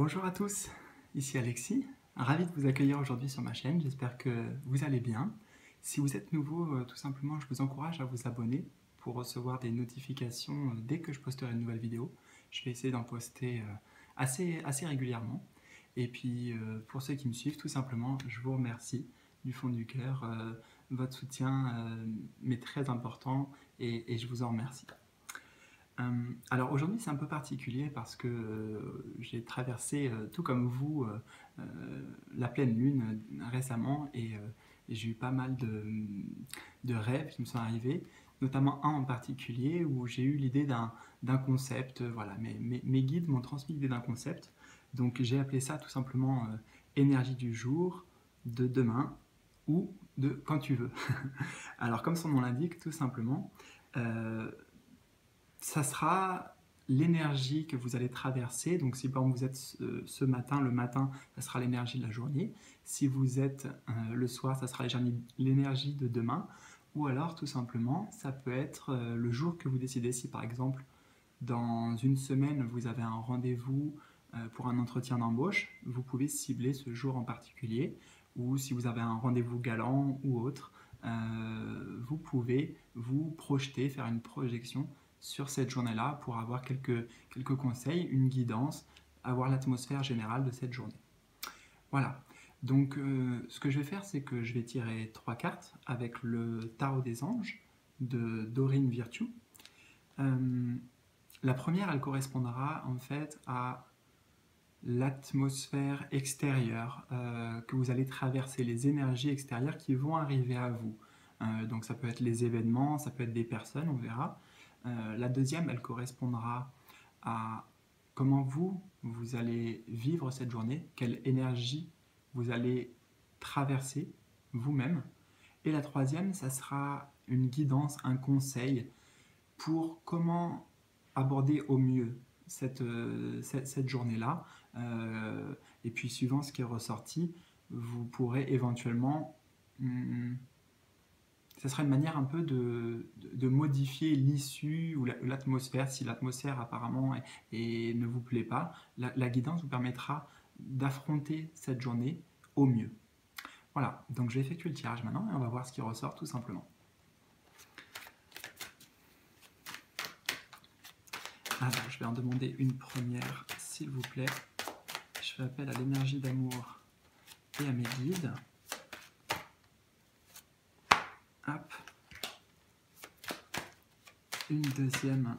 Bonjour à tous, ici Alexis, ravi de vous accueillir aujourd'hui sur ma chaîne, j'espère que vous allez bien. Si vous êtes nouveau, tout simplement, je vous encourage à vous abonner pour recevoir des notifications dès que je posterai une nouvelle vidéo. Je vais essayer d'en poster assez régulièrement. Et puis, pour ceux qui me suivent, tout simplement, je vous remercie du fond du cœur. Votre soutien m'est très important et je vous en remercie. Alors aujourd'hui c'est un peu particulier parce que j'ai traversé, tout comme vous, la pleine lune récemment et j'ai eu pas mal de rêves qui me sont arrivés, notamment un en particulier où j'ai eu l'idée d'un concept, voilà, mes guides m'ont transmis l'idée d'un concept, donc j'ai appelé ça tout simplement énergie du jour, de demain ou de quand tu veux. Alors comme son nom l'indique, tout simplement, ça sera l'énergie que vous allez traverser. Donc si par exemple vous êtes ce matin, le matin, ça sera l'énergie de la journée. Si vous êtes le soir, ça sera l'énergie de demain. Ou alors tout simplement, ça peut être le jour que vous décidez. Si par exemple, dans une semaine, vous avez un rendez-vous pour un entretien d'embauche, vous pouvez cibler ce jour en particulier. Ou si vous avez un rendez-vous galant ou autre, vous pouvez vous projeter, faire une projection sur cette journée-là pour avoir quelques conseils, une guidance, avoir l'atmosphère générale de cette journée. Voilà, donc ce que je vais faire, c'est que je vais tirer 3 cartes avec le tarot des anges de Doreen Virtue. La première, elle correspondra en fait à l'atmosphère extérieure que vous allez traverser, les énergies extérieures qui vont arriver à vous. Donc ça peut être les événements, ça peut être des personnes, on verra. La deuxième, elle correspondra à comment vous allez vivre cette journée, quelle énergie vous allez traverser vous-même. Et la troisième, ça sera une guidance, un conseil pour comment aborder au mieux cette journée-là. Et puis, suivant ce qui est ressorti, vous pourrez éventuellement... ce sera une manière un peu de modifier l'issue ou l'atmosphère. Si l'atmosphère apparemment ne vous plaît pas, la guidance vous permettra d'affronter cette journée au mieux. Voilà, donc je vais effectuer le tirage maintenant et on va voir ce qui ressort tout simplement. Alors, je vais en demander une première, s'il vous plaît. Je fais appel à l'énergie d'amour et à mes guides. Hop. Une deuxième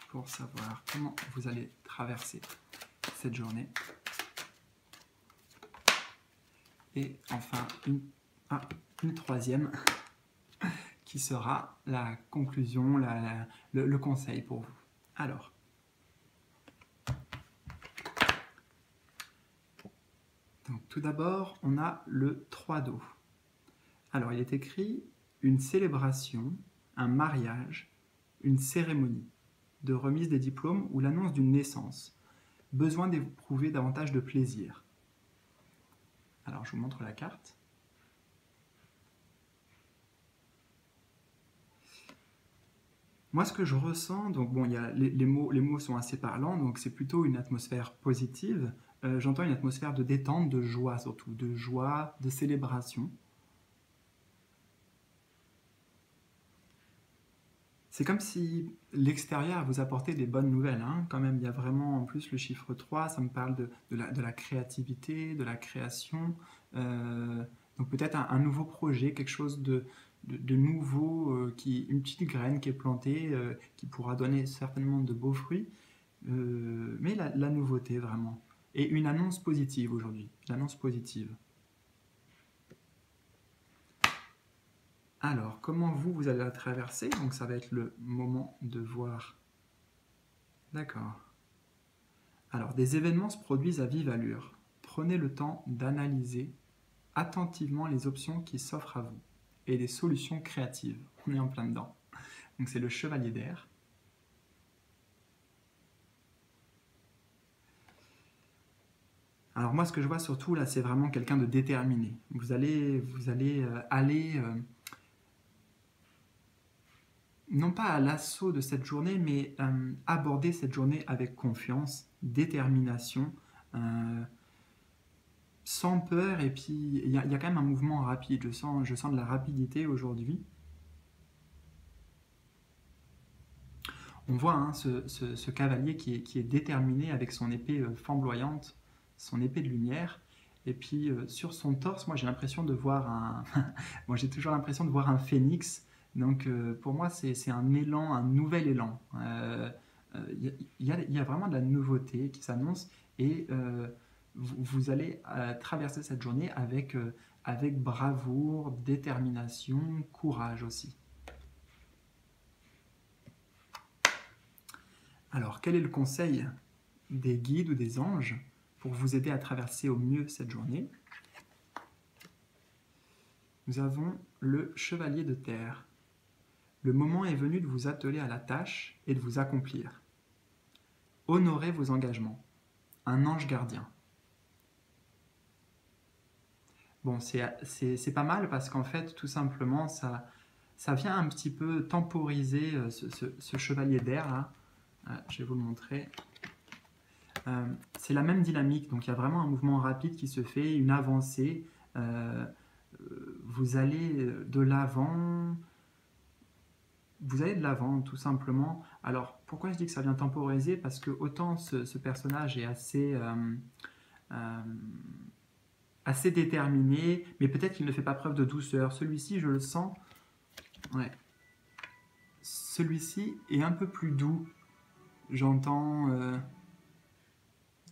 pour savoir comment vous allez traverser cette journée. Et enfin, une troisième qui sera la conclusion, le conseil pour vous. Alors, donc, tout d'abord, on a le 3 d'eau. Alors, il est écrit une célébration, un mariage, une cérémonie de remise des diplômes ou l'annonce d'une naissance. Besoin d'éprouver davantage de plaisir. Alors, je vous montre la carte. Moi, ce que je ressens, donc bon, les mots sont assez parlants, donc c'est plutôt une atmosphère positive. J'entends une atmosphère de détente, de joie surtout, de joie, de célébration. C'est comme si l'extérieur vous apportait des bonnes nouvelles, hein. Quand même, il y a vraiment en plus le chiffre 3, ça me parle de la créativité, de la création. Donc peut-être un nouveau projet, quelque chose de nouveau, une petite graine qui est plantée, qui pourra donner certainement de beaux fruits. Mais la nouveauté vraiment. Et une annonce positive aujourd'hui, l'annonce positive. Alors, comment vous allez la traverser? Donc ça va être le moment de voir. D'accord. Alors, des événements se produisent à vive allure. Prenez le temps d'analyser attentivement les options qui s'offrent à vous et des solutions créatives. On est en plein dedans. Donc c'est le chevalier d'air. Alors moi, ce que je vois surtout là, c'est vraiment quelqu'un de déterminé. Vous allez aller non pas à l'assaut de cette journée, mais aborder cette journée avec confiance, détermination, sans peur, et puis il y a quand même un mouvement rapide, je sens de la rapidité aujourd'hui. On voit hein, ce cavalier qui est déterminé avec son épée flamboyante, son épée de lumière, et puis sur son torse, moi j'ai l'impression de voir un... moi j'ai toujours l'impression de voir un phénix, donc pour moi c'est un élan, un nouvel élan. Il y a vraiment de la nouveauté qui s'annonce, et vous allez traverser cette journée avec bravoure, détermination, courage aussi. Alors, quel est le conseil des guides ou des anges pour vous aider à traverser au mieux cette journée? Nous avons le chevalier de terre. Le moment est venu de vous atteler à la tâche et de vous accomplir. Honorez vos engagements. Un ange gardien. Bon, c'est pas mal parce qu'en fait, tout simplement, ça vient un petit peu temporiser ce chevalier d'air là. Je vais vous le montrer. C'est la même dynamique, donc il y a vraiment un mouvement rapide qui se fait, une avancée. Vous allez de l'avant, tout simplement. Alors, pourquoi je dis que ça vient temporiser? Parce que autant ce personnage est assez déterminé, mais peut-être qu'il ne fait pas preuve de douceur. Celui-ci, je le sens, ouais. Celui-ci est un peu plus doux. J'entends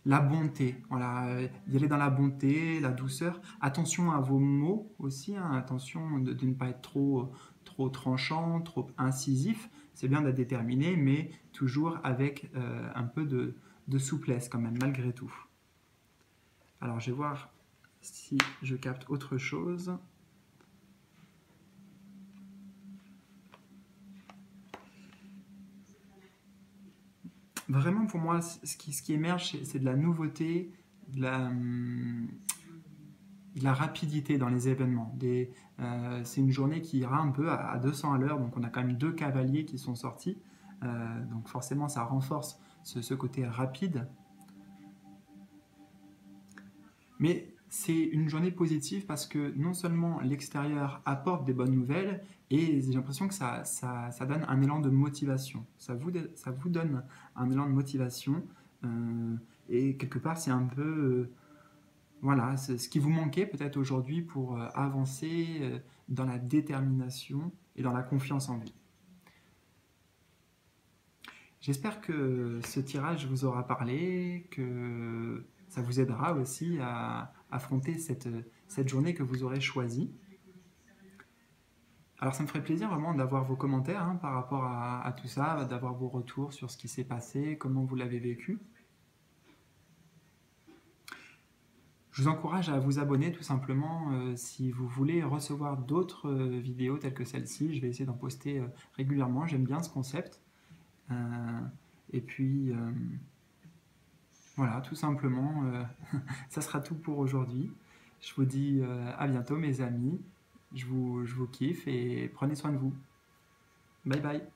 la bonté, voilà, y aller dans la bonté, la douceur. Attention à vos mots aussi, hein, attention de ne pas être trop tranchant, trop incisif. C'est bien d'être déterminé, mais toujours avec un peu de souplesse quand même, malgré tout. Alors, je vais voir si je capte autre chose. Vraiment, pour moi, ce qui émerge, c'est de la nouveauté, de la rapidité dans les événements. C'est une journée qui ira un peu à 200 à l'heure, donc on a quand même 2 cavaliers qui sont sortis. Donc forcément, ça renforce ce côté rapide. Mais c'est une journée positive parce que non seulement l'extérieur apporte des bonnes nouvelles, et j'ai l'impression que ça donne un élan de motivation. Ça vous donne un élan de motivation, et quelque part c'est un peu... voilà, c'est ce qui vous manquait peut-être aujourd'hui pour avancer dans la détermination et dans la confiance en vous. J'espère que ce tirage vous aura parlé, que ça vous aidera aussi à affronter cette journée que vous aurez choisie. Alors ça me ferait plaisir vraiment d'avoir vos commentaires hein, par rapport à tout ça, d'avoir vos retours sur ce qui s'est passé, comment vous l'avez vécu. Je vous encourage à vous abonner tout simplement si vous voulez recevoir d'autres vidéos telles que celle-ci. Je vais essayer d'en poster régulièrement, j'aime bien ce concept. Et puis voilà, tout simplement, ça sera tout pour aujourd'hui. Je vous dis à bientôt mes amis, je vous kiffe et prenez soin de vous. Bye bye.